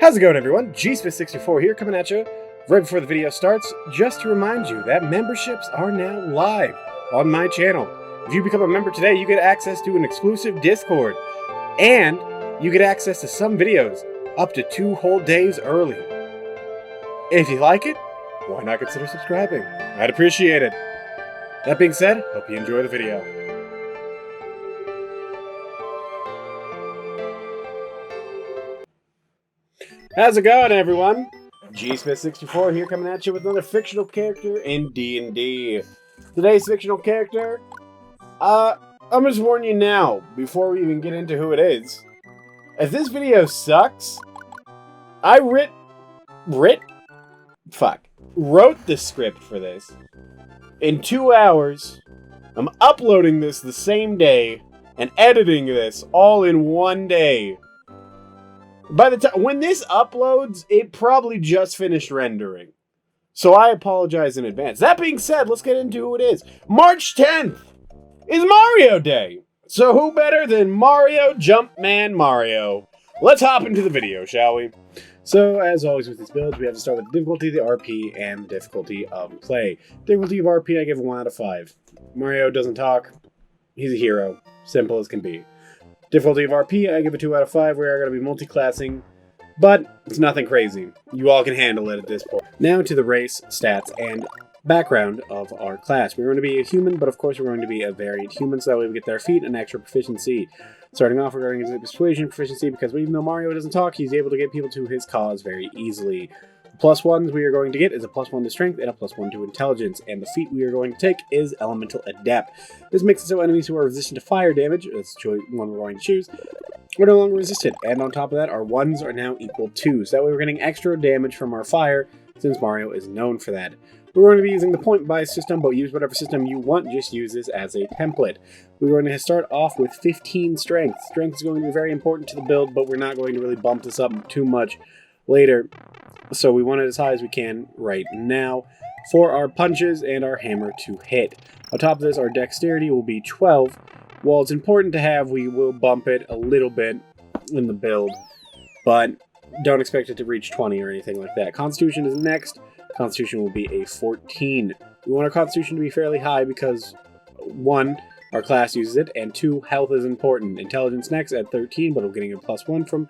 How's it going, everyone? GSmith64 here, coming at you right before the video starts, just to remind you that memberships are now live on my channel. If you become a member today, you get access to an exclusive Discord, and you get access to some videos up to 2 whole days early. If you like it, why not consider subscribing? I'd appreciate it. That being said, hope you enjoy the video. How's it going, everyone? GSmith64 here, coming at you with another fictional character in D&D. Today's fictional character, I'm just warning you now, before we even get into who it is. If this video sucks, I wrote the script for this in 2 hours. I'm uploading this the same day and editing this all in 1 day. By the time when this uploads, it probably just finished rendering. So I apologize in advance. That being said, let's get into who it is. March 10th is Mario Day. So who better than Mario Jumpman Mario? Let's hop into the video, shall we? So, as always with these builds, we have to start with the difficulty, the RP, and the difficulty of play. Difficulty of RP, I give 1 out of 5. Mario doesn't talk. He's a hero. Simple as can be. Difficulty of RP, I give a 2 out of 5. We are going to be multi-classing, but it's nothing crazy. You all can handle it at this point. Now to the race, stats, and background of our class. We're going to be a human, but of course we're going to be a varied human, so that way we get their feet and extra proficiency. Starting off, we're going to get persuasion proficiency, because even though Mario doesn't talk, he's able to get people to his cause very easily. The +1s we are going to get is a +1 to strength and a +1 to intelligence, and the feat we are going to take is elemental adept. This makes it so enemies who are resistant to fire damage, that's the one we're going to choose, we're no longer resistant, and on top of that, our 1s are now equal 2s. That way we're getting extra damage from our fire, since Mario is known for that. We're going to be using the point buy system, but use whatever system you want, just use this as a template. We're going to start off with 15 strength. Strength is going to be very important to the build, but we're not going to really bump this up too much later. So we want it as high as we can right now for our punches and our hammer to hit. On top of this, our dexterity will be 12. While it's important to have, we will bump it a little bit in the build, but don't expect it to reach 20 or anything like that. Constitution is next. Constitution will be a 14. We want our Constitution to be fairly high because 1, our class uses it, and 2, health is important. Intelligence next at 13, but we're getting a +1 from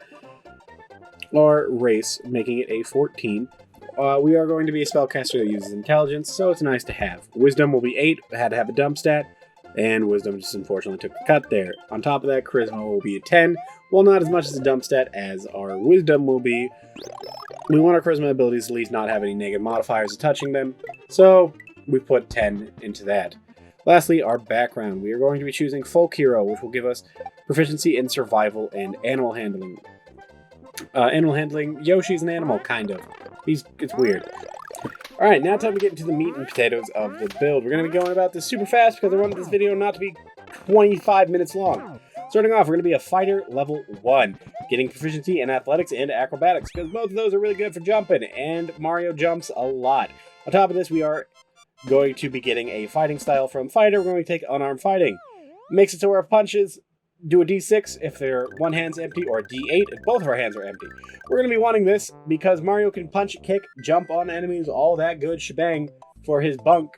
our race, making it a 14. We are going to be a spellcaster that uses intelligence, so it's nice to have. Wisdom will be 8, had to have a dump stat, and wisdom just unfortunately took the cut there. On top of that, charisma will be a 10. Well, not as much as a dump stat as our wisdom will be. We want our charisma abilities to at least not have any negative modifiers touching them, so we put 10 into that. Lastly, our background. We are going to be choosing Folk Hero, which will give us proficiency in survival and animal handling. Yoshi's an animal, kind of. It's weird. Alright, now time to get into the meat and potatoes of the build. We're going to be going about this super fast because I wanted this video not to be 25 minutes long. Starting off, we're going to be a fighter level 1, getting proficiency in athletics and acrobatics, because both of those are really good for jumping, and Mario jumps a lot. On top of this, we are going to be getting a fighting style from fighter. We're going to take unarmed fighting. Makes it so our punches do a d6 if their one hand's empty, or a d8 if both of our hands are empty. We're going to be wanting this because Mario can punch, kick, jump on enemies, all that good shebang for his bunk,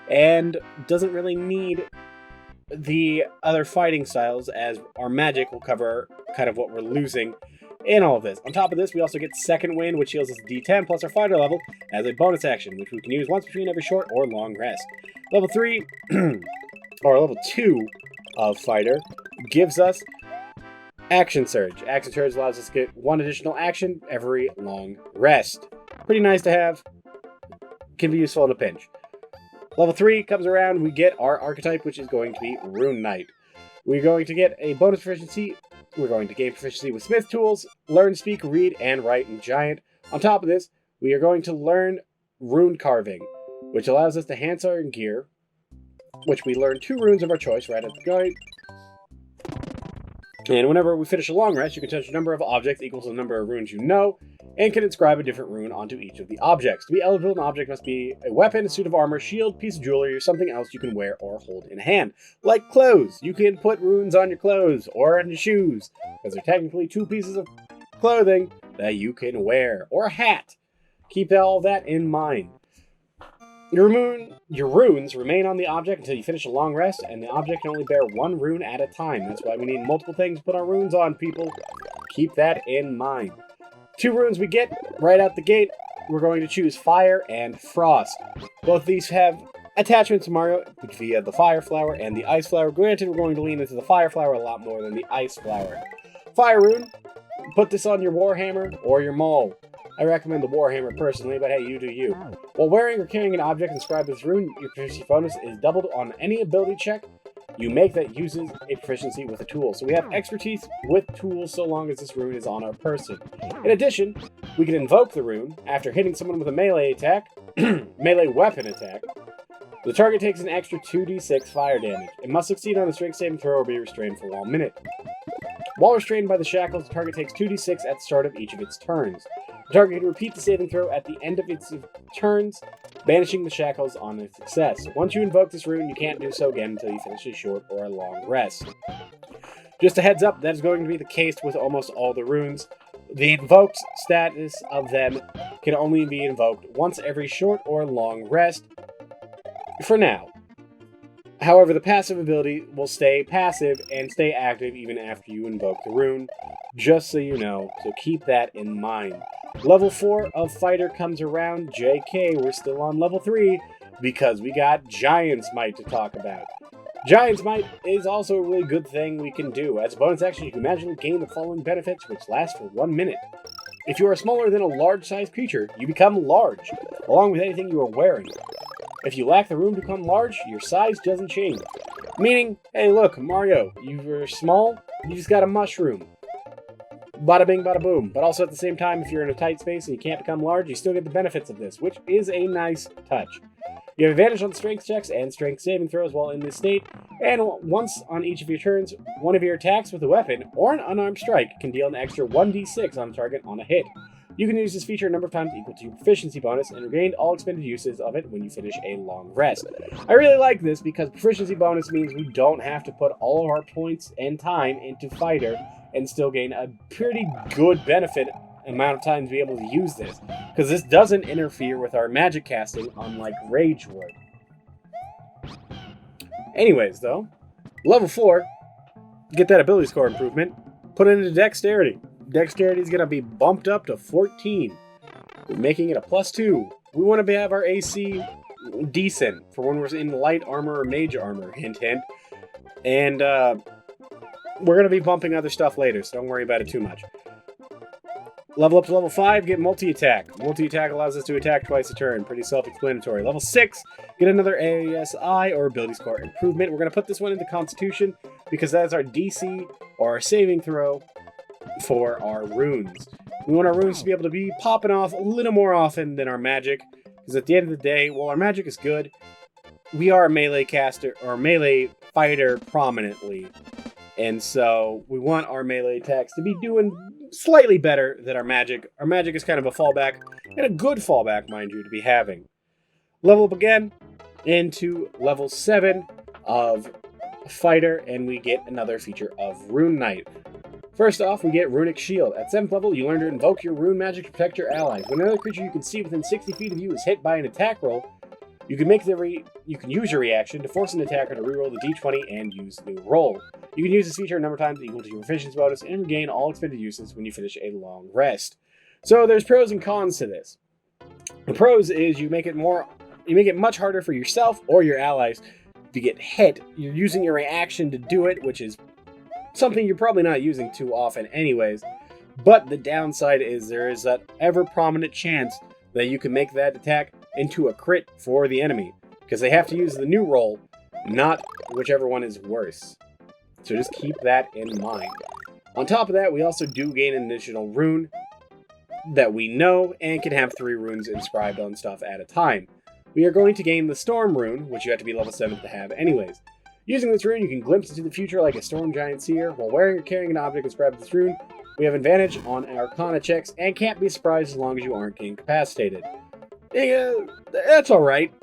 and doesn't really need the other fighting styles, as our magic will cover kind of what we're losing in all of this. On top of this, we also get Second Wind, which heals us D10 plus our fighter level as a bonus action, which we can use once between every short or long rest. Level 3, or level 2 of fighter gives us Action Surge. Action Surge allows us to get 1 additional action every long rest. Pretty nice to have. Can be useful in a pinch. Level 3 comes around, we get our archetype, which is going to be Rune Knight. We're going to get a bonus proficiency. We're going to gain proficiency with Smith Tools, Learn, Speak, Read, and Write in Giant. On top of this, we are going to learn Rune Carving, which allows us to enhance our gear, which we learn 2 runes of our choice right at the guide. And whenever we finish a long rest, you can touch a number of objects equal to the number of runes you know, and can inscribe a different rune onto each of the objects. To be eligible, an object must be a weapon, a suit of armor, shield, piece of jewelry, or something else you can wear or hold in hand. Like clothes. You can put runes on your clothes or on your shoes, because they're technically 2 pieces of clothing that you can wear, or a hat. Keep all that in mind. Your runes remain on the object until you finish a long rest, and the object can only bear one rune at a time. That's why we need multiple things to put our runes on, people. Keep that in mind. 2 runes we get right out the gate. We're going to choose Fire and Frost. Both these have attachments to Mario via the Fire Flower and the Ice Flower. Granted, we're going to lean into the Fire Flower a lot more than the Ice Flower. Fire rune, put this on your Warhammer or your Maul. I recommend the Warhammer personally, but hey, you do you. While wearing or carrying an object inscribed with this rune, your proficiency bonus is doubled on any ability check you make that uses a proficiency with a tool. So we have expertise with tools so long as this rune is on our person. In addition, we can invoke the rune after hitting someone with a melee attack, melee weapon attack. The target takes an extra 2d6 fire damage. It must succeed on a strength saving throw or be restrained for 1 minute. While restrained by the shackles, the target takes 2d6 at the start of each of its turns. The target can repeat the saving throw at the end of its turns, banishing the shackles on a success. Once you invoke this rune, you can't do so again until you finish a short or a long rest. Just a heads up, that is going to be the case with almost all the runes. The invoked status of them can only be invoked once every short or long rest, for now. However, the passive ability will stay passive and stay active even after you invoke the rune, just so you know, so keep that in mind. Level 4 of Fighter comes around. JK, we're still on level 3 because we got Giant's Might to talk about. Giant's Might is also a really good thing we can do. As a bonus action, you can magically gain the following benefits, which last for 1 minute. If you are smaller than a large-sized creature, you become large, along with anything you are wearing. If you lack the room to become large, your size doesn't change. Meaning, hey look, Mario, you were small, you just got a mushroom. Bada bing, bada boom. But also at the same time, if you're in a tight space and you can't become large, you still get the benefits of this, which is a nice touch. You have advantage on strength checks and strength saving throws while in this state, and once on each of your turns, one of your attacks with a weapon or an unarmed strike can deal an extra 1d6 on target on a hit. You can use this feature a number of times equal to your proficiency bonus and regain all expended uses of it when you finish a long rest. I really like this because proficiency bonus means we don't have to put all of our points and time into Fighter and still gain a pretty good benefit amount of time to be able to use this, because this doesn't interfere with our magic casting unlike Rage would. Anyways though, level 4, get that ability score improvement, put it into Dexterity. Dexterity is going to be bumped up to 14, making it a +2. We want to have our AC decent for when we're in light armor or mage armor, hint hint. And we're going to be bumping other stuff later, so don't worry about it too much. Level up to level 5, get multi-attack. Multi-attack allows us to attack twice a turn, pretty self-explanatory. Level 6, get another ASI or ability score improvement. We're going to put this one into Constitution because that is our DC or our saving throw for our runes. We want our runes to be able to be popping off a little more often than our magic, because at the end of the day, while our magic is good, we are a melee caster or melee fighter prominently, and so we want our melee attacks to be doing slightly better than our magic. Our magic is kind of a fallback, and a good fallback, mind you, to be having. Level up again into level 7 of Fighter, and we get another feature of Rune Knight. First off, we get Runic Shield. At 7th level, you learn to invoke your rune magic to protect your allies. When another creature you can see within 60 feet of you is hit by an attack roll, you can use your reaction to force an attacker to reroll the d20 and use the roll. You can use this feature a number of times equal to your proficiency bonus and regain all expended uses when you finish a long rest. So there's pros and cons to this. The pros is you make it much harder for yourself or your allies to get hit. You're using your reaction to do it, which is something you're probably not using too often anyways. But the downside is there is that ever-prominent chance that you can make that attack into a crit for the enemy, because they have to use the new roll, not whichever one is worse. So just keep that in mind. On top of that, we also do gain an additional rune that we know and can have 3 runes inscribed on stuff at a time. We are going to gain the Storm rune, which you have to be level 7 to have anyways. Using this rune, you can glimpse into the future like a Storm Giant Seer. While wearing or carrying an object inscribed with this rune, we have advantage on Arcana checks and can't be surprised as long as you aren't incapacitated. That's alright.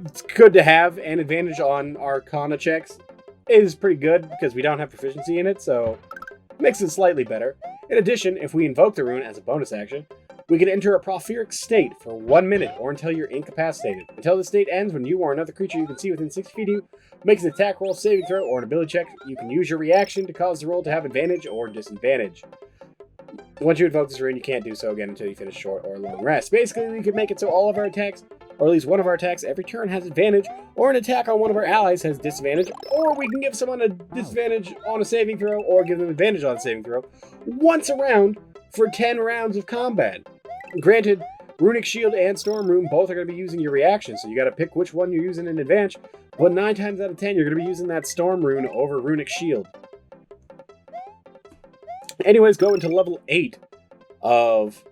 It's good to have, and advantage on Arcana checks is pretty good because we don't have proficiency in it, so it makes it slightly better. In addition, if we invoke the rune as a bonus action, we can enter a propheric state for 1 minute or until you're incapacitated. Until the state ends, when you or another creature you can see within 60 feet of you makes an attack roll, saving throw, or an ability check, you can use your reaction to cause the roll to have advantage or disadvantage. Once you invoke this rune, you can't do so again until you finish short or long rest. Basically, we can make it so all of our attacks, or at least one of our attacks, every turn has advantage, or an attack on one of our allies has disadvantage, or we can give someone a disadvantage on a saving throw, or give them advantage on a saving throw, once a round for 10 rounds of combat. Granted, Runic Shield and Storm Rune both are going to be using your reaction, so you got to pick which one you're using in advance, but 9 times out of 10, you're going to be using that Storm Rune over Runic Shield. Anyways, go into level 8 of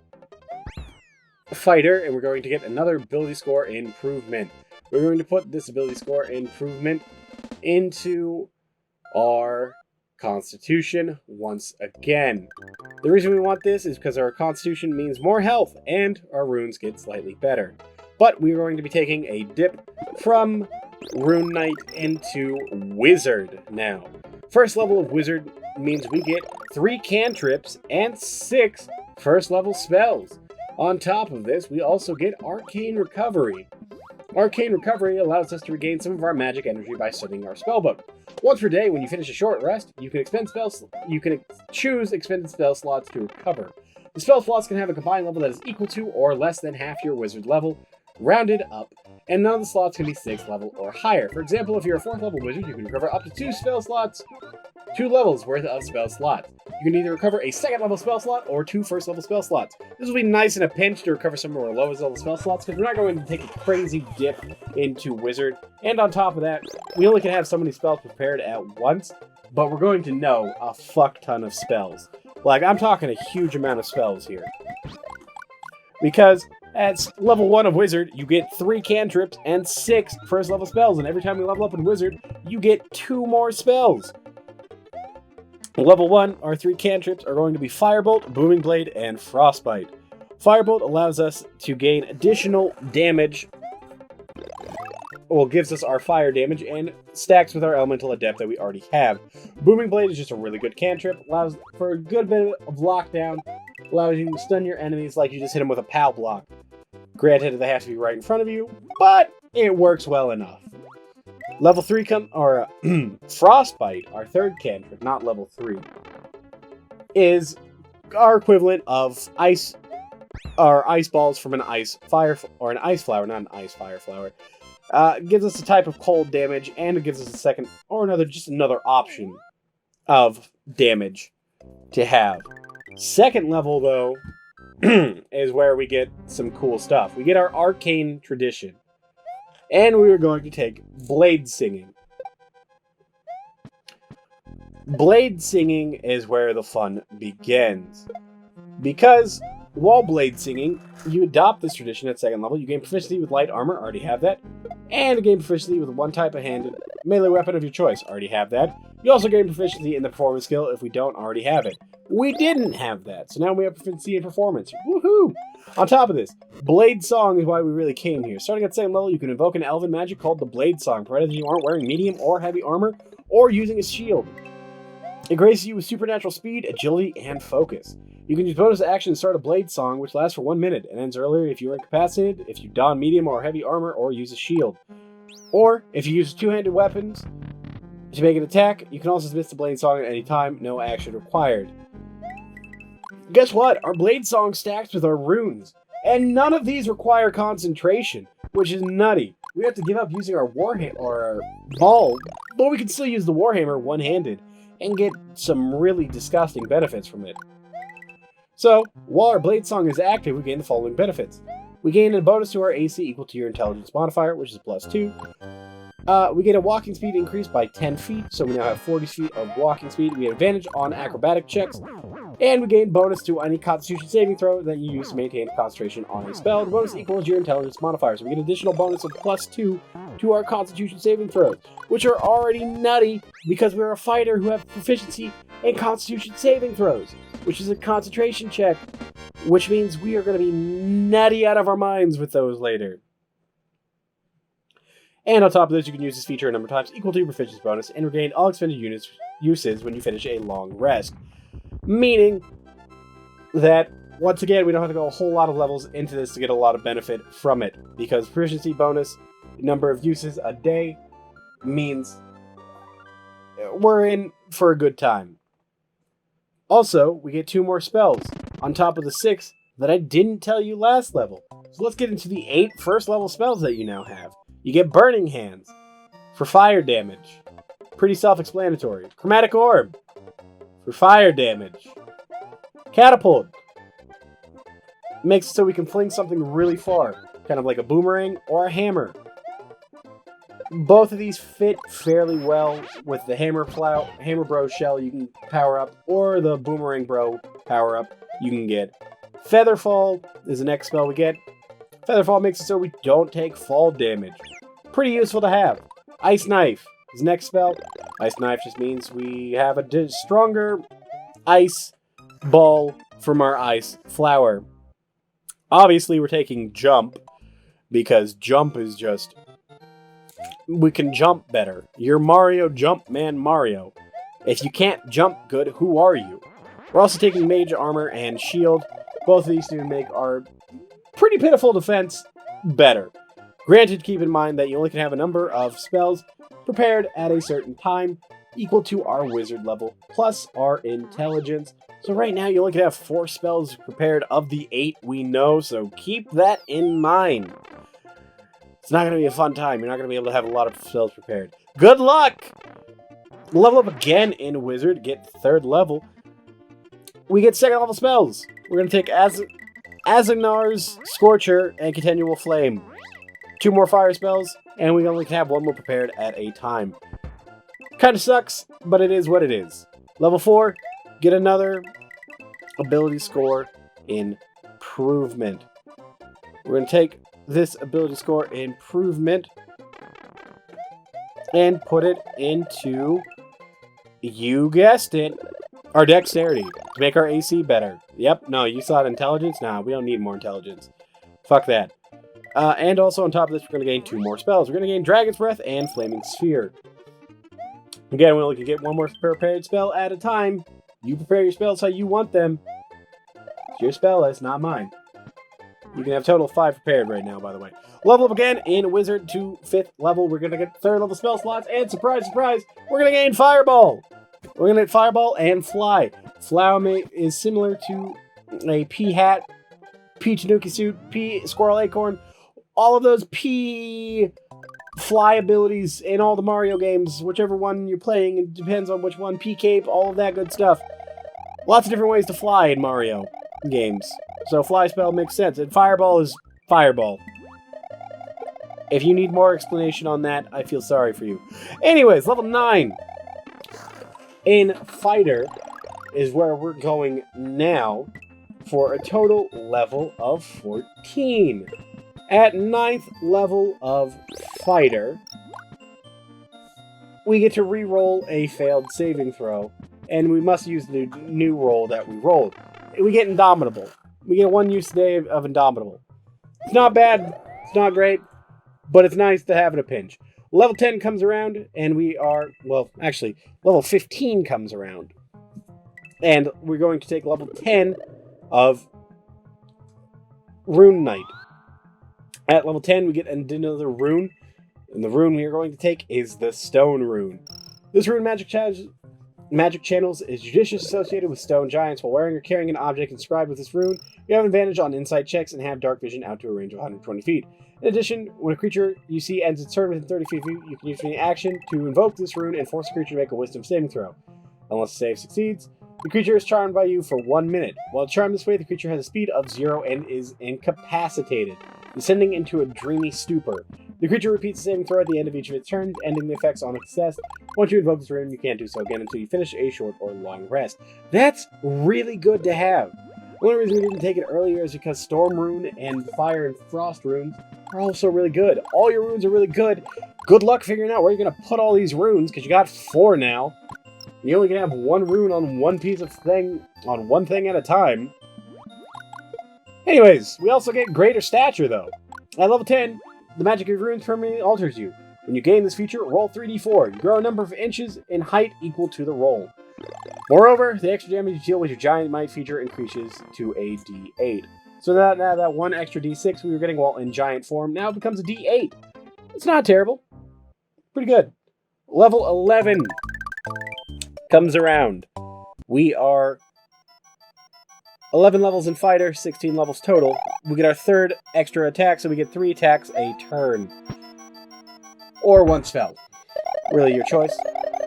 Fighter, and we're going to get another ability score improvement. We're going to put this ability score improvement into our Constitution once again. The reason we want this is because our Constitution means more health, and our runes get slightly better. But we're going to be taking a dip from Rune Knight into Wizard now. First level of Wizard means we get 3 cantrips and 6 first level spells. On top of this, we also get Arcane Recovery. Arcane Recovery allows us to regain some of our magic energy by studying our spellbook. Once per day, when you finish a short rest, you can choose expended spell slots to recover. The spell slots can have a combined level that is equal to or less than half your wizard level, rounded up, and none of the slots can be 6th level or higher. For example, if you're a 4th level wizard, you can recover up to 2 spell slots, 2 levels worth of spell slots. You can either recover a 2nd level spell slot or 2 1st level spell slots. This will be nice in a pinch to recover some of our lowest level spell slots, because we're not going to take a crazy dip into wizard. And on top of that, we only can have so many spells prepared at once, but we're going to know a fuck ton of spells. Like, I'm talking a huge amount of spells here. Because at level 1 of Wizard, you get 3 cantrips and 6 first level spells, and every time you level up in Wizard, you get 2 more spells. Level 1, our 3 cantrips are going to be Firebolt, Booming Blade, and Frostbite. Firebolt allows us to gain additional damage, well, gives us our fire damage, and stacks with our elemental adept that we already have. Booming Blade is just a really good cantrip, allows for a good bit of lockdown, allows you to stun your enemies like you just hit them with a POW block. Granted, they have to be right in front of you, but it works well enough. Level 3 Frostbite, our 3rd cantrip, not level 3, is our equivalent of ice balls from an ice fire, or an ice flower, not an ice fire flower. Gives us a type of cold damage, and it gives us a second, or just another option of damage to have. 2nd level, though, is where we get some cool stuff. We get our Arcane Tradition. And we are going to take Blade Singing. Blade Singing is where the fun begins. Because while Blade Singing, you adopt this tradition at 2nd level, you gain proficiency with light armor, already have that, and gain proficiency with one type of handed melee weapon of your choice, already have that. You also gain proficiency in the performance skill if we don't already have it. We didn't have that, so now we have proficiency in performance. Woohoo! On top of this, Blade Song is why we really came here. Starting at 2nd level, you can invoke an elven magic called the Blade Song, provided you aren't wearing medium or heavy armor, or using a shield. It graces you with supernatural speed, agility, and focus. You can use bonus action to start a Blade Song, which lasts for 1 minute, and ends earlier if you are incapacitated, if you don medium or heavy armor, or use a shield. Or, if you use 2-handed weapons to make an attack, you can also dismiss the Blade Song at any time, no action required. Guess what? Our Blade Song stacks with our runes, and none of these require concentration, which is nutty. We have to give up using our Warhammer or our ball, but we can still use the Warhammer one-handed and get some really disgusting benefits from it. So, while our Blade Song is active, we gain the following benefits. We gain a bonus to our AC equal to your intelligence modifier, which is +2. We get a walking speed increase by 10 feet, so we now have 40 feet of walking speed. We have advantage on acrobatic checks, and we gain bonus to any Constitution saving throw that you use to maintain concentration on a spell. The bonus equals your intelligence modifier, so we get an additional bonus of +2 to our Constitution saving throws, which are already nutty because we're a fighter who have proficiency in Constitution saving throws, which is a concentration check, which means we are going to be nutty out of our minds with those later. And on top of this, you can use this feature a number of times equal to your proficiency bonus and regain all expended uses when you finish a long rest. Meaning, that, once again, we don't have to go a whole lot of levels into this to get a lot of benefit from it, because proficiency bonus, number of uses a day, means we're in for a good time. Also, we get 2 more spells, on top of the 6 that I didn't tell you last level. So let's get into the 8 first level spells that you now have. You get Burning Hands for fire damage. Pretty self-explanatory. Chromatic Orb for fire damage. Catapult makes it so we can fling something really far, kind of like a boomerang or a hammer. Both of these fit fairly well with the Hammer Bro shell you can power up, or the Boomerang Bro power up you can get. Featherfall is the next spell we get. Featherfall makes it so we don't take fall damage. Pretty useful to have. Ice Knife is the next spell. Ice Knife just means we have a stronger ice ball from our ice flower. Obviously, we're taking Jump, because Jump is just... we can jump better. You're Mario Jumpman Mario. If you can't jump good, who are you? We're also taking Mage Armor and Shield. Both of these do make our pretty pitiful defense better. Granted, keep in mind that you only can have a number of spells prepared at a certain time, equal to our wizard level, plus our intelligence. So right now, you only can have 4 spells prepared of the 8 we know, so keep that in mind. It's not going to be a fun time. You're not going to be able to have a lot of spells prepared. Good luck! Level up again in Wizard, get 3rd level. We get 2nd level spells. We're going to take Aganazzar's Scorcher and Continual Flame. 2 more fire spells, and we only can have 1 more prepared at a time. Kind of sucks, but it is what it is. Level 4, get another ability score improvement. We're going to take this ability score improvement and put it into, you guessed it, our dexterity to make our AC better. Yep, no, you thought intelligence? Nah, we don't need more intelligence. Fuck that. And also on top of this, we're going to gain 2 more spells. We're going to gain Dragon's Breath and Flaming Sphere. Again, we only can get 1 more prepared spell at a time. You prepare your spells how you want them. It's your spell list, not mine. You can have a total of 5 prepared right now, by the way. Level up again in Wizard to 5th level. We're going to get 3rd level spell slots, and surprise, surprise, we're going to gain Fireball. We're going to get Fireball and Fly. Flower is similar to a Pea Hat, Pea Tanuki Suit, Pea Squirrel Acorn. All of those Pea Fly abilities in all the Mario games, whichever one you're playing, it depends on which one, Pea Cape, all of that good stuff. Lots of different ways to fly in Mario games. So Fly spell makes sense, and Fireball is Fireball. If you need more explanation on that, I feel sorry for you. Anyways, level 9 in Fighter is where we're going now for a total level of 14. At 9th level of Fighter, we get to re-roll a failed saving throw, and we must use the new roll that we rolled. We get Indomitable. We get 1 use a day of Indomitable. It's not bad, it's not great, but it's nice to have in a pinch. Level 10 comes around, and we are, well, actually, level 15 comes around. And we're going to take level 10 of Rune Knight. At level 10, we get another rune, and the rune we are going to take is the Stone Rune. This rune magic channels is judicious associated with stone giants. While wearing or carrying an object inscribed with this rune, you have an advantage on insight checks and have dark vision out to a range of 120 feet. In addition, when a creature you see ends its turn within 30 feet of you, you can use any action to invoke this rune and force the creature to make a wisdom saving throw. Unless the save succeeds, the creature is charmed by you for 1 minute. While charmed this way, the creature has a speed of 0 and is incapacitated, descending into a dreamy stupor. The creature repeats the saving throw at the end of each of its turns, ending the effects on success. Once you invoke this rune, you can't do so again until you finish a short or long rest. That's really good to have. The only reason we didn't take it earlier is because Storm Rune and Fire and Frost runes are also really good. All your runes are really good. Good luck figuring out where you're going to put all these runes, because you got 4 now. You only can have 1 rune on one piece of thing, on one thing at a time. Anyways, we also get Greater Stature, though. At level 10, the magic of runes permanently alters you. When you gain this feature, roll 3d4. You grow a number of inches in height equal to the roll. Moreover, the extra damage you deal with your Giant Might feature increases to a D8. So now that one extra D6 we were getting while in Giant form now becomes a D8. It's not terrible. Pretty good. Level 11 comes around. We are 11 levels in Fighter, 16 levels total. We get our third extra attack, so we get 3 attacks a turn. Or 1 spell. Really your choice.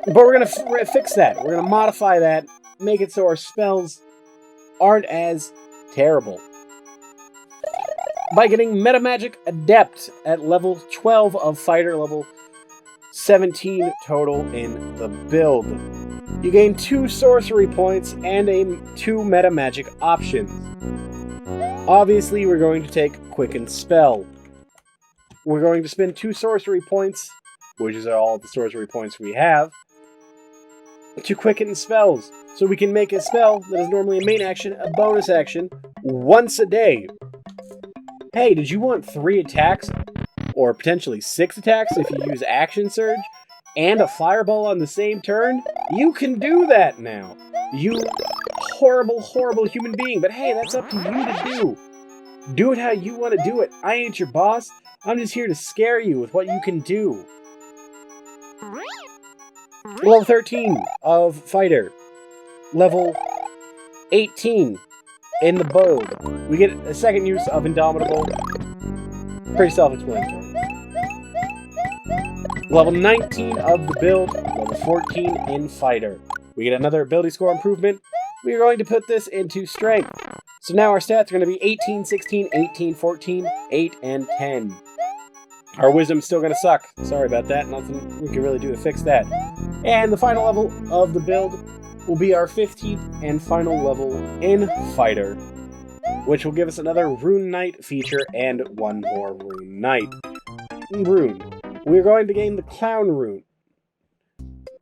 But we're going to fix that. We're going to modify that, make it so our spells aren't as terrible. By getting Metamagic Adept at level 12 of Fighter, level 17 total in the build. You gain 2 sorcery points and 2 metamagic options. Obviously, we're going to take Quicken Spell. We're going to spend 2 sorcery points, which is all the sorcery points we have, to quicken spells. So we can make a spell that is normally a main action, a bonus action, once a day. Hey, did you want 3 attacks? Or potentially 6 attacks if you use Action Surge? And a Fireball on the same turn? You can do that now! You horrible, horrible human being. But hey, that's up to you to do. Do it how you want to do it. I ain't your boss. I'm just here to scare you with what you can do. Level 13 of Fighter. Level 18 in the build. We get a second use of Indomitable. Pretty self-explanatory. Level 19 of the build. Level 14 in Fighter. We get another ability score improvement. We are going to put this into Strength. So now our stats are going to be 18, 16, 18, 14, 8, and 10. Our Wisdom's still going to suck. Sorry about that. Nothing we can really do to fix that. And the final level of the build will be our 15th and final level in Fighter, which will give us another Rune Knight feature and 1 more Rune Knight. Rune. We're going to gain the Clown Rune.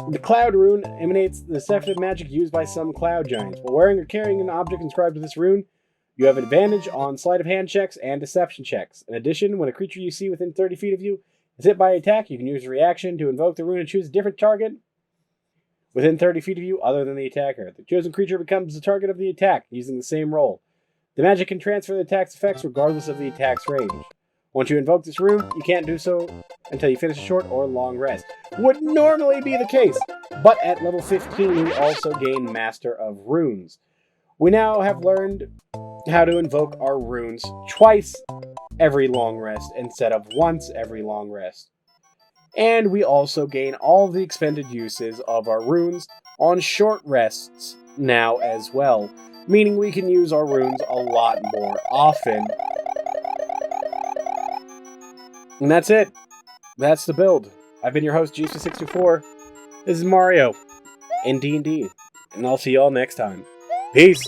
The Cloud Rune emanates the deceptive magic used by some Cloud Giants. While wearing or carrying an object inscribed with this rune, you have advantage on sleight of hand checks and deception checks. In addition, when a creature you see within 30 feet of you is hit by attack, you can use a reaction to invoke the rune and choose a different target within 30 feet of you other than the attacker. The chosen creature becomes the target of the attack, using the same roll. The magic can transfer the attack's effects regardless of the attack's range. Once you invoke this rune, you can't do so until you finish a short or long rest. Would normally be the case, but at level 15 we also gain Master of Runes. We now have learned how to invoke our runes twice every long rest instead of once every long rest. And we also gain all the expended uses of our runes on short rests now as well, meaning we can use our runes a lot more often. And that's it. That's the build. I've been your host, G664. This is Mario in D&D, and I'll see y'all next time. Peace!